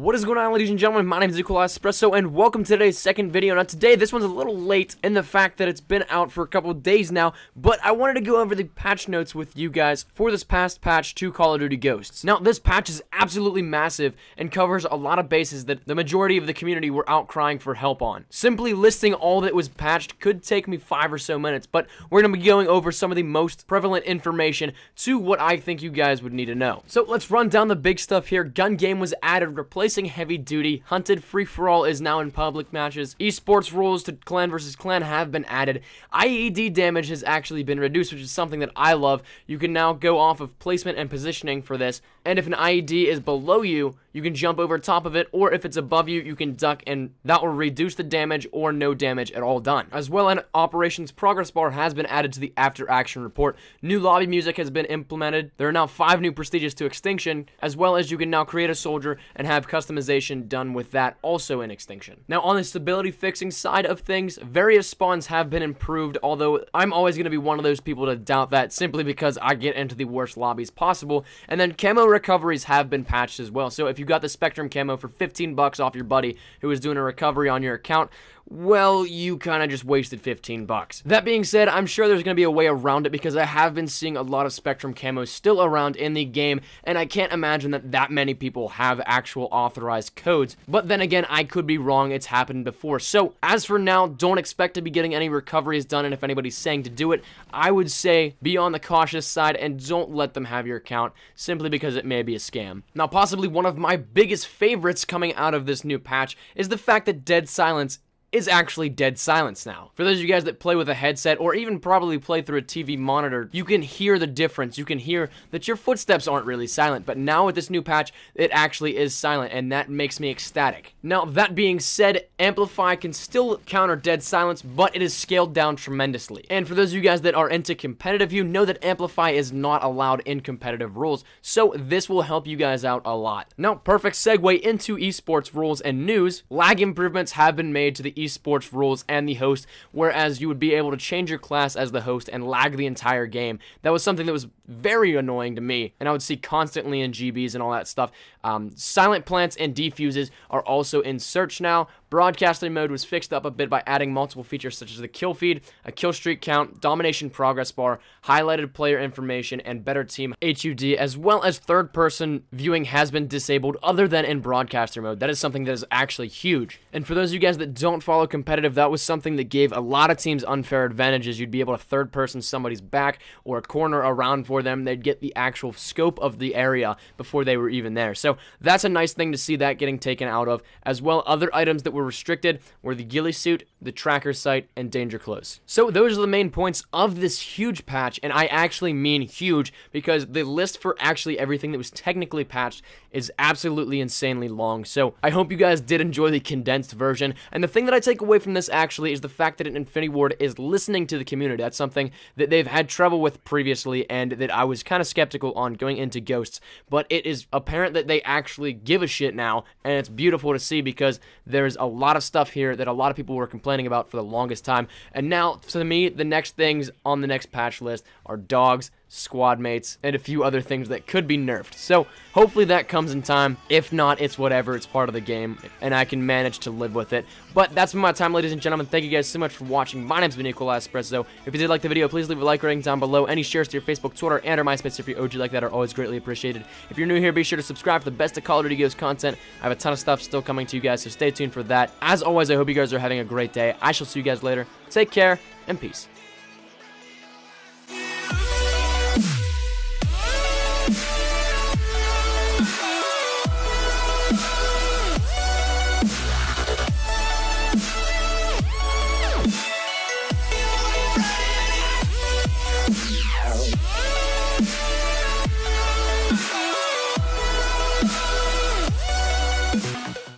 What is going on, ladies and gentlemen? My name is Espresso, and welcome to today's second video. Now today, this one's a little late in the fact that it's been out for a couple of days now, but I wanted to go over the patch notes with you guys for this past patch to Call of Duty Ghosts. Now, this patch is absolutely massive and covers a lot of bases that the majority of the community were outcrying for help on. Simply listing all that was patched could take me 5 or so minutes, but we're going to be going over some of the most prevalent information to what I think you guys would need to know. So let's run down the big stuff here. Gun game was added, replacing heavy duty. Hunted free-for-all is now in public matches. Esports rules to clan versus clan have been added. IED damage has actually been reduced, which is something that I love. You can now go off of placement and positioning for this, and if an IED is below you, you can jump over top of it, or if it's above you, you can duck, and that will reduce the damage or no damage at all done. As well, an operations progress bar has been added to the after action report. New lobby music has been implemented. There are now 5 new prestiges to extinction, as well as you can now create a soldier and have customization done with that also in extinction. Now, on the stability fixing side of things, various spawns have been improved, although I'm always going to be one of those people to doubt that simply because I get into the worst lobbies possible. And then camo recoveries have been patched as well. So if you got the Spectrum camo for 15 bucks off your buddy who was doing a recovery on your account, well, you kind of just wasted 15 bucks. That being said, I'm sure there's going to be a way around it because I have been seeing a lot of Spectrum camos still around in the game, and I can't imagine that many people have actual authorized codes. But then again, I could be wrong. It's happened before. So as for now, don't expect to be getting any recoveries done, and if anybody's saying to do it, I would say be on the cautious side and don't let them have your account simply because it may be a scam. Now, possibly one of my biggest favorites coming out of this new patch is the fact that dead silence is actually dead silence now. For those of you guys that play with a headset or even probably play through a TV monitor, you can hear the difference. You can hear that your footsteps aren't really silent, but now with this new patch, it actually is silent, and that makes me ecstatic. Now, that being said, Amplify can still counter dead silence, but it is scaled down tremendously. And for those of you guys that are into competitive, you know that Amplify is not allowed in competitive rules, so this will help you guys out a lot. Now, perfect segue into esports rules and news. Lag improvements have been made to the esports rules and the host, whereas you would be able to change your class as the host and lag the entire game. That was something that was very annoying to me, and I would see constantly in GBs and all that stuff. Silent plants and defuses are also in search now. Broadcasting mode was fixed up a bit by adding multiple features such as the kill feed, a kill streak count, domination progress bar, highlighted player information, and better team HUD, as well as third-person viewing has been disabled other than in broadcaster mode. That is something that is actually huge. And for those of you guys that don't follow competitive, that was something that gave a lot of teams unfair advantages. You'd be able to third-person somebody's back or a corner around for them. They'd get the actual scope of the area before they were even there. So that's a nice thing to see that getting taken out of. As well, other items that were restricted were the ghillie suit, the tracker sight, and danger close. So those are the main points of this huge patch, and I actually mean huge because the list for actually everything that was technically patched is absolutely insanely long. So I hope you guys did enjoy the condensed version, and the thing that I take away from this actually is the fact that Infinity Ward is listening to the community. That's something that they've had trouble with previously and that I was kind of skeptical on going into Ghosts, but it is apparent that they actually give a shit now, and it's beautiful to see because there's a lot of stuff here that a lot of people were complaining about for the longest time, and now to me the next things on the next patch list are dogs, squad mates, and a few other things that could be nerfed. So hopefully that comes in time. If not, it's whatever, it's part of the game and I can manage to live with it. But that's been my time, ladies and gentlemen. Thank you guys so much for watching. My name's been Espresso. If you did like the video, please leave a like rating down below. Any shares to your Facebook, Twitter, and or MySpace if you're OG like that are always greatly appreciated. If you're new here, be sure to subscribe for the best of Call of Duty Ghosts content. I have a ton of stuff still coming to you guys, so stay tuned for that. As always, I hope you guys are having a great day. I shall see you guys later. Take care and peace.